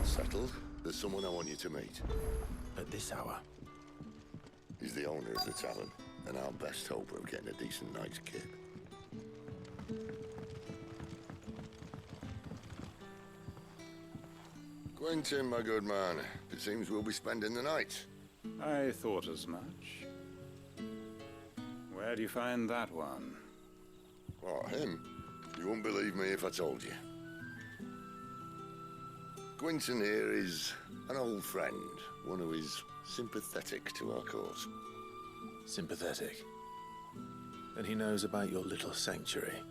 that's settled. There's someone I want you to meet. At this hour? He's the owner of the tavern, and our best hope of getting a decent night's kip. Quentin, my good man. It seems we'll be spending the night. I thought as much. Where do you find that one? What, him? You wouldn't believe me if I told you. Quentin here is an old friend, one who is sympathetic to our cause. Sympathetic? Then he knows about your little sanctuary.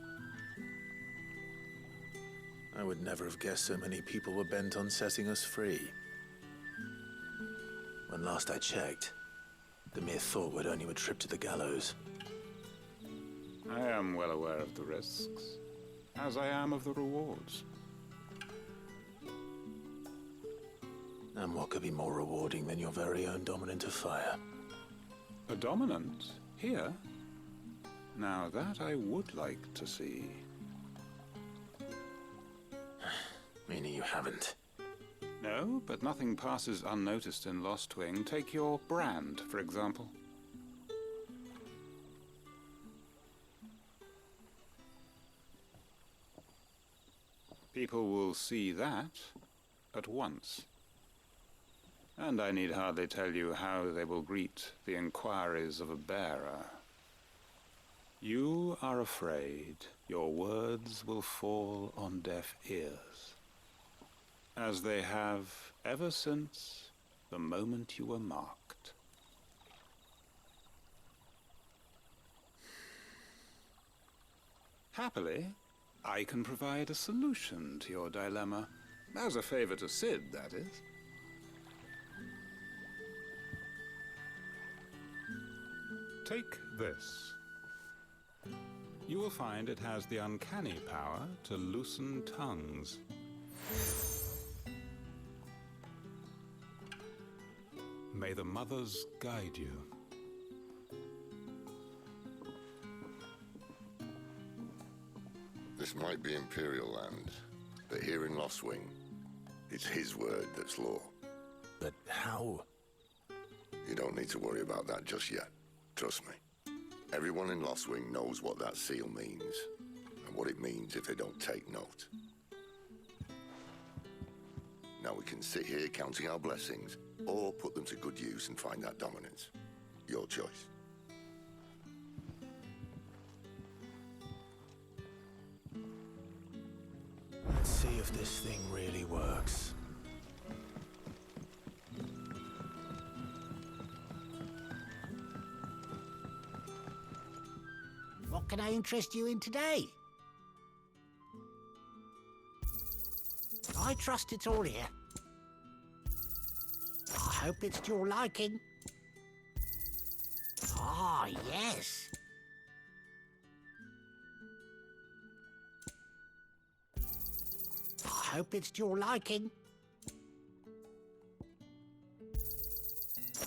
I would never have guessed so many people were bent on setting us free. When last I checked, the mere thought would earn you a trip to the gallows. I am well aware of the risks, as I am of the rewards. And what could be more rewarding than your very own dominant of fire? A dominant? Here? Now that I would like to see. Meaning you haven't? No, but nothing passes unnoticed in Lost Wing. Take your brand, for example. People will see that at once. And I need hardly tell you how they will greet the inquiries of a bearer. You are afraid your words will fall on deaf ears, as they have ever since the moment you were marked. Happily, I can provide a solution to your dilemma. As a favor to Sid, that is. Take this. You will find it has the uncanny power to loosen tongues. May the mothers guide you. This might be Imperial land, but here in Lost Wing, it's his word that's law. But how? You don't need to worry about that just yet. Trust me. Everyone in Lost Wing knows what that seal means, and what it means if they don't take note. Now we can sit here counting our blessings, or put them to good use and find that dominance. Your choice. Let's see if this thing really works. What can I interest you in today? I trust it's all here. I hope it's to your liking. Ah, yes. I hope it's to your liking.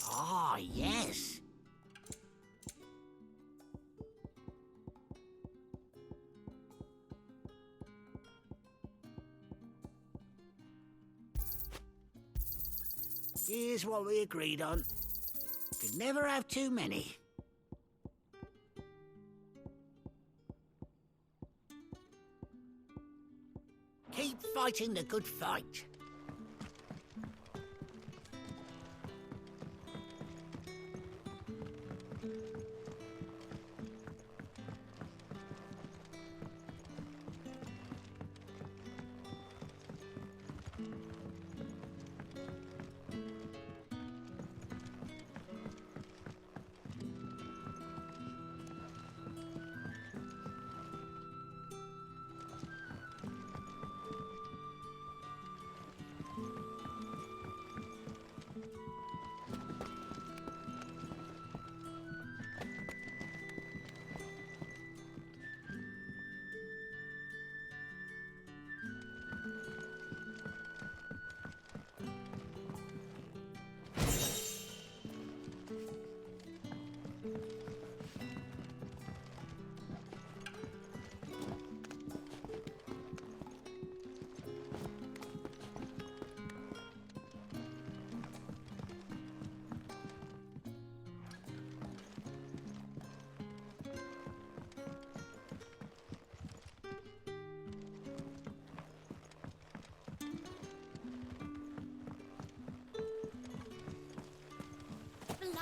Ah, yes. Here's what we agreed on. Could never have too many. Keep fighting the good fight.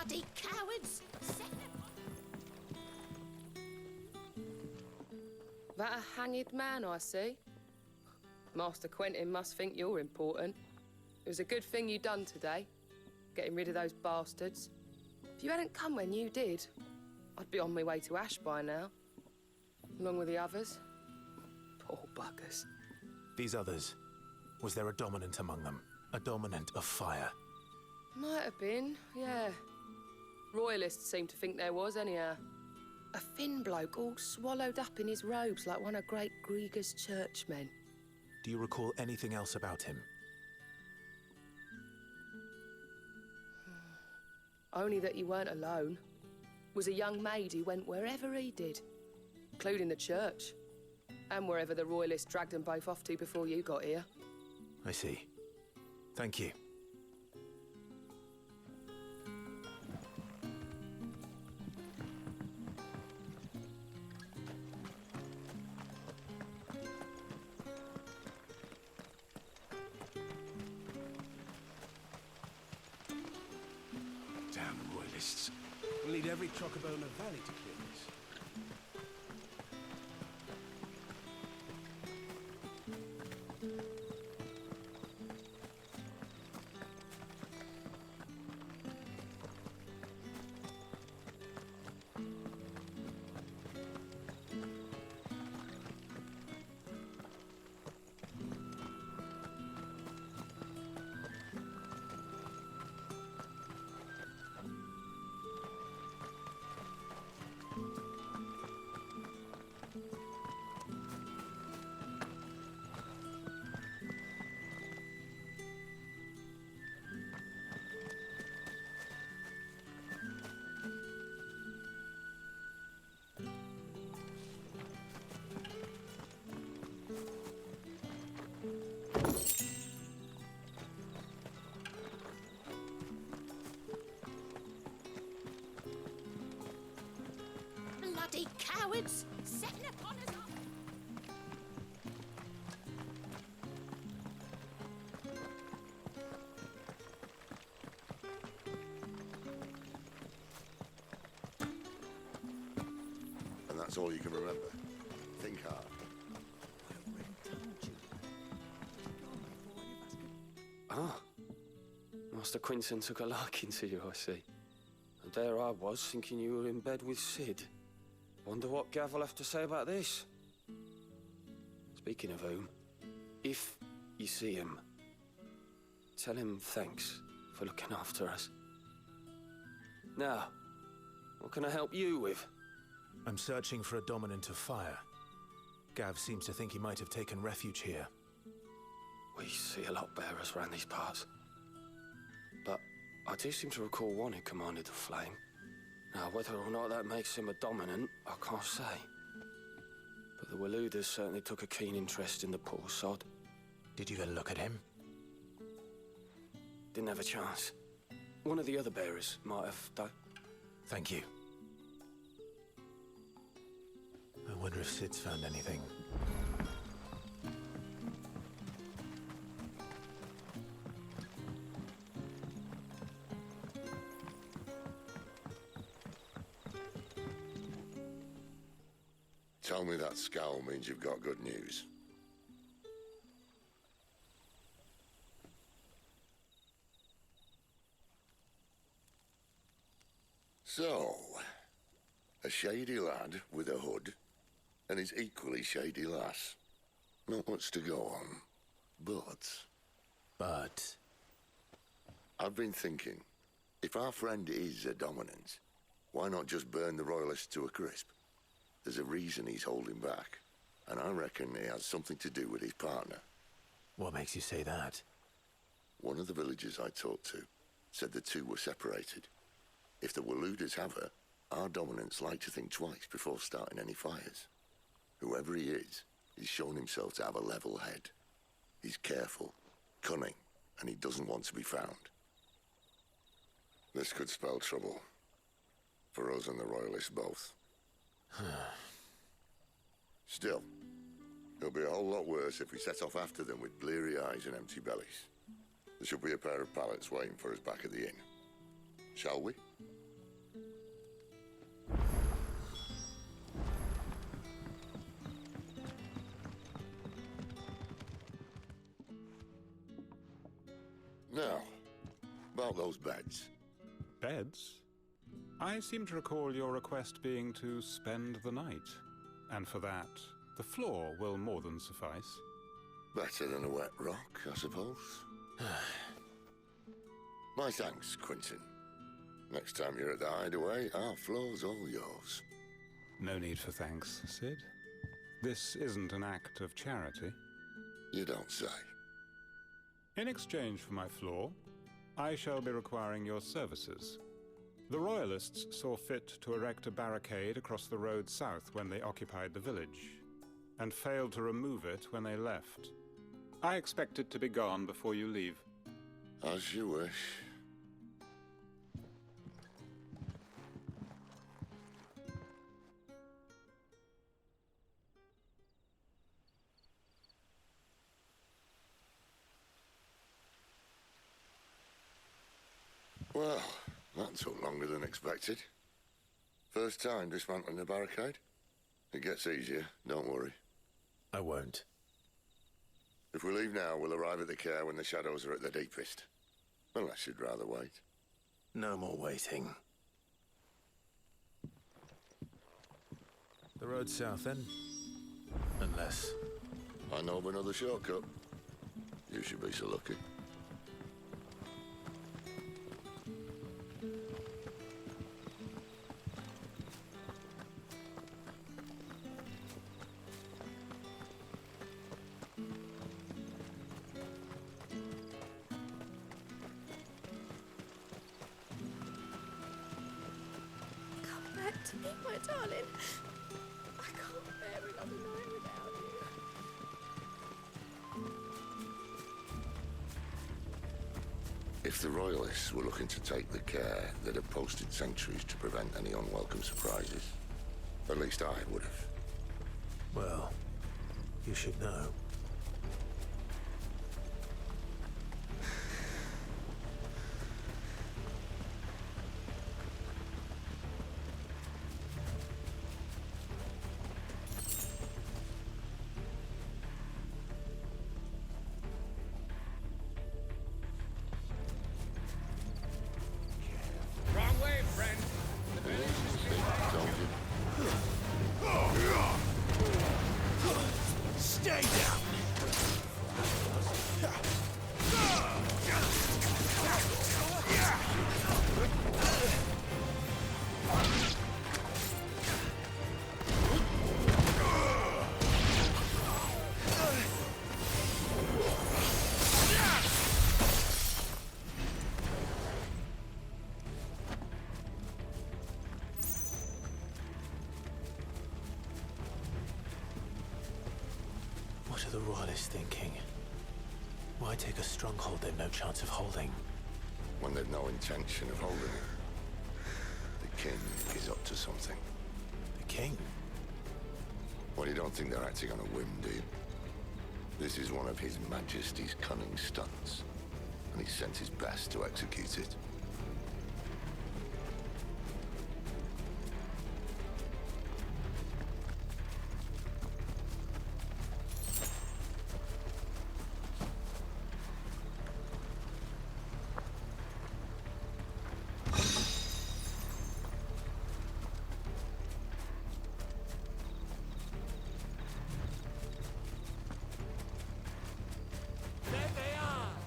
Bloody cowards! That a hanged man, I see? Master Quentin must think you're important. It was a good thing you done today, getting rid of those bastards. If you hadn't come when you did, I'd be on my way to Ash by now, along with the others. Poor buggers. These others, was there a dominant among them? A dominant of fire? Might have been, yeah. Royalists seem to think there was, anyhow. A thin bloke all swallowed up in his robes like one of Great Gregor's churchmen. Do you recall anything else about him? Only that he weren't alone. Was a young maid who went wherever he did, including the church, and wherever the Royalists dragged them both off to before you got here. I see. Thank you. Damn Royalists. We'll need every chocobo in the valley to clear this. Bloody cowards! Setting upon us! And that's all you can remember. Think hard. Ah. Master Quinton took a liking to you, I see. And there I was, thinking you were in bed with Sid. Wonder what Gav will have to say about this. Speaking of whom, if you see him, tell him thanks for looking after us. Now, what can I help you with? I'm searching for a dominant of fire. Gav seems to think he might have taken refuge here. We see a lot bearers around these parts. But I do seem to recall one who commanded the flame. Now, whether or not that makes him a dominant, I can't say. But the Waluders certainly took a keen interest in the poor sod. Did you get a look at him? Didn't have a chance. One of the other bearers might have done. Thank you. I wonder if Sid's found anything. Tell me that scowl means you've got good news. So, a shady lad with a hood, and his equally shady lass. Not much to go on, But... I've been thinking, if our friend is a dominant, why not just burn the Royalists to a crisp? There's a reason he's holding back, and I reckon it has something to do with his partner. What makes you say that? One of the villagers I talked to said the two were separated. If the Waluders have her, our dominants like to think twice before starting any fires. Whoever he is, he's shown himself to have a level head. He's careful, cunning, and he doesn't want to be found. This could spell trouble. For us and the Royalists both. Still, it'll be a whole lot worse if we set off after them with bleary eyes and empty bellies. There should be a pair of pallets waiting for us back at the inn. Shall we? Now, about those beds. Beds? I seem to recall your request being to spend the night. And for that, the floor will more than suffice. Better than a wet rock, I suppose. My thanks, Quentin. Next time you're at the hideaway, our floor's all yours. No need for thanks, Sid. This isn't an act of charity. You don't say. In exchange for my floor, I shall be requiring your services. The Royalists saw fit to erect a barricade across the road south when they occupied the village, and failed to remove it when they left. I expect it to be gone before you leave. As you wish. Well, that took longer than expected. First time dismantling the barricade? It gets easier, don't worry. I won't. If we leave now, we'll arrive at the care when the shadows are at their deepest. Unless you'd rather wait. No more waiting. The road south, then? Unless... I know of another shortcut. You should be so lucky. To me, my darling. I can't bear another night without you. If the Royalists were looking to take the care, they'd have posted sentries to prevent any unwelcome surprises. At least I would have. Well, you should know. What are the Royalists thinking? Why take a stronghold they've no chance of holding? When they've no intention of holding it. The king is up to something. The king? Well, you don't think they're acting on a whim, do you? This is one of His Majesty's cunning stunts, and he's sent his best to execute it.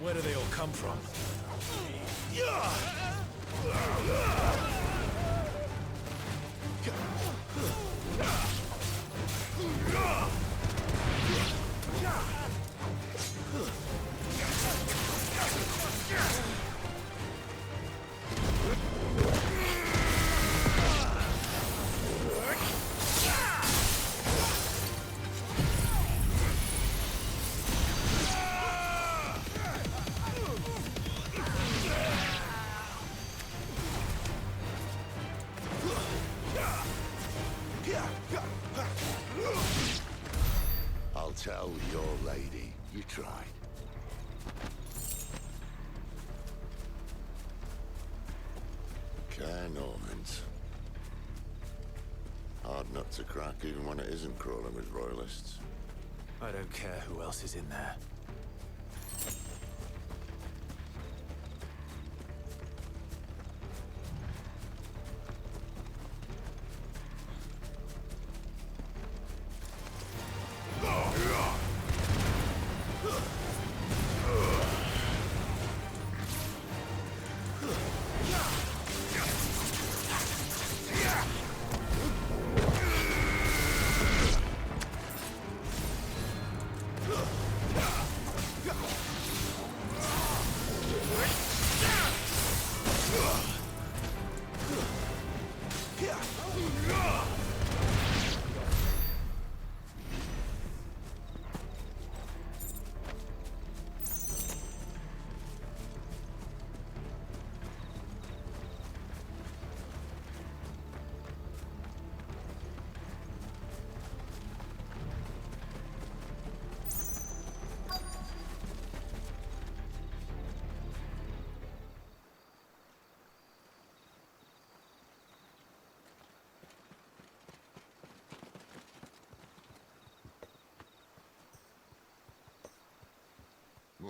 Where do they all come from? I'll tell your lady you tried. Care Normans. Hard nut to crack even when it isn't crawling with Royalists. I don't care who else is in there.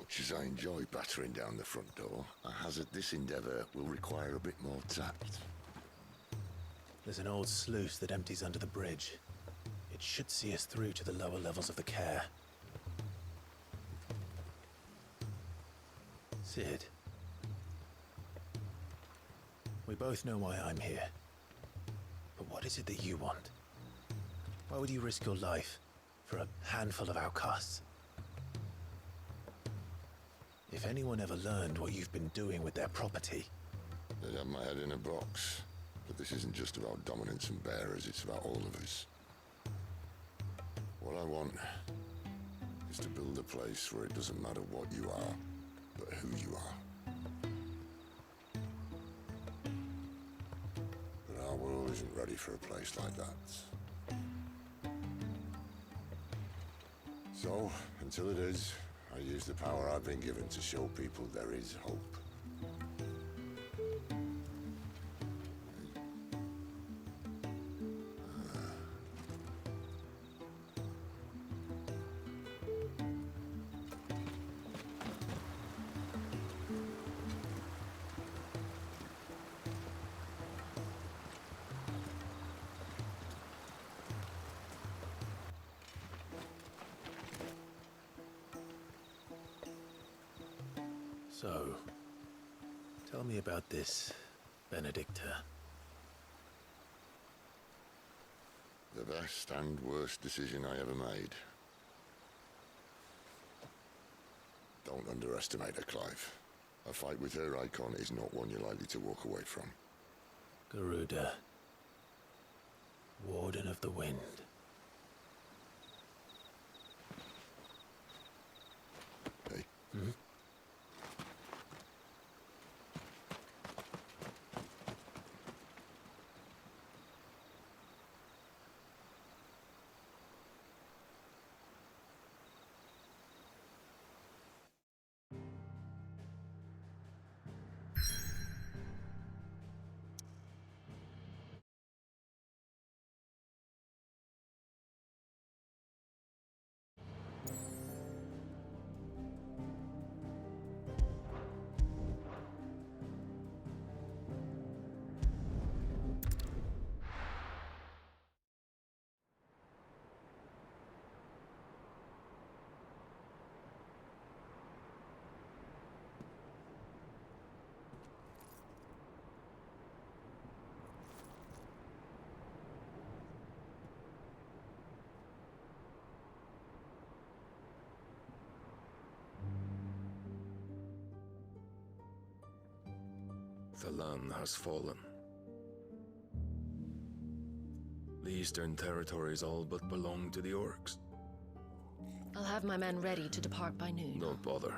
Much as I enjoy battering down the front door, I hazard this endeavour will require a bit more tact. There's an old sluice that empties under the bridge. It should see us through to the lower levels of the care. Sid. We both know why I'm here. But what is it that you want? Why would you risk your life for a handful of outcasts? If anyone ever learned what you've been doing with their property... They'd have my head in a box. But this isn't just about dominance and bearers, it's about all of us. What I want is to build a place where it doesn't matter what you are, but who you are. But our world isn't ready for a place like that. So, until it is, I use the power I've been given to show people there is hope. So, tell me about this, Benedicta. The best and worst decision I ever made. Don't underestimate her, Clive. A fight with her icon is not one you're likely to walk away from. Garuda. Warden of the Wind. Hey? Hmm? The land has fallen. The eastern territories all but belong to the orcs. I'll have my men ready to depart by noon. Don't bother.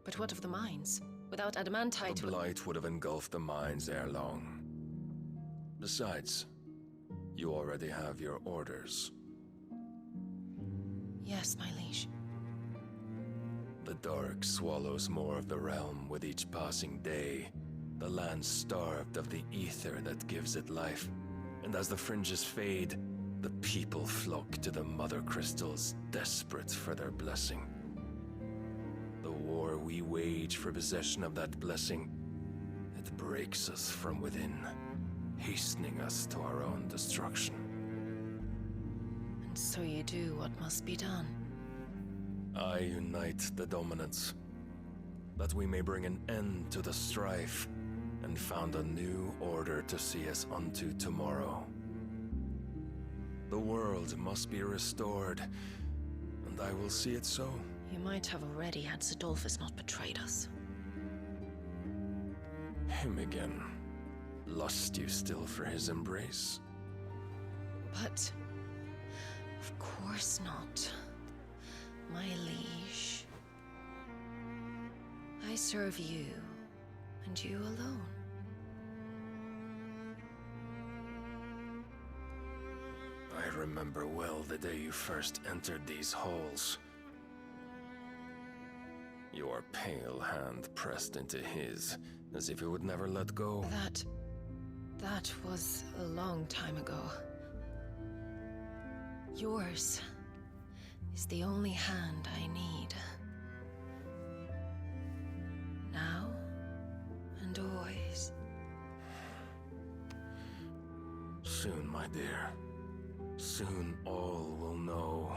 But what of the mines? Without adamantite... The blight would have engulfed the mines ere long. Besides, you already have your orders. Yes, my liege. The dark swallows more of the realm with each passing day. The land starved of the ether that gives it life. And as the fringes fade, the people flock to the mother crystals, desperate for their blessing. The war we wage for possession of that blessing, it breaks us from within, hastening us to our own destruction. And so you do what must be done. I unite the dominants, that we may bring an end to the strife, and found a new order to see us unto tomorrow. The world must be restored, and I will see it so. You might have already had Sidolphus not betrayed us. Him again. Lust you still for his embrace? But... of course not. My liege. I serve you, and you alone. I remember well the day you first entered these halls. Your pale hand pressed into his, as if it would never let go. That was a long time ago. Yours is the only hand I need. Soon, my dear. Soon all will know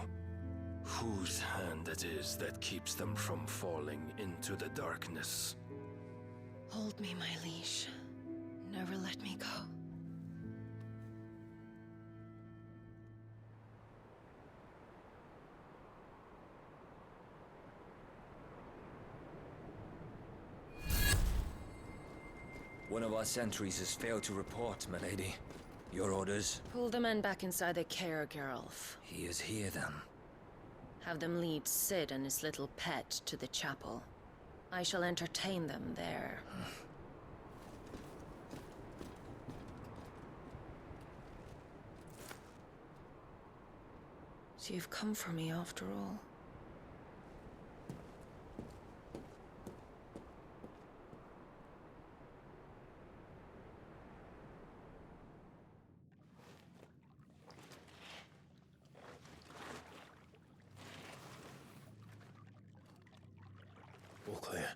whose hand it is that keeps them from falling into the darkness. Hold me, my liege. Never let me go. One of our sentries has failed to report, milady. Your orders? Pull the men back inside the care, Geralf. He is here, then. Have them lead Sid and his little pet to the chapel. I shall entertain them there. So you've come for me after all. All clear.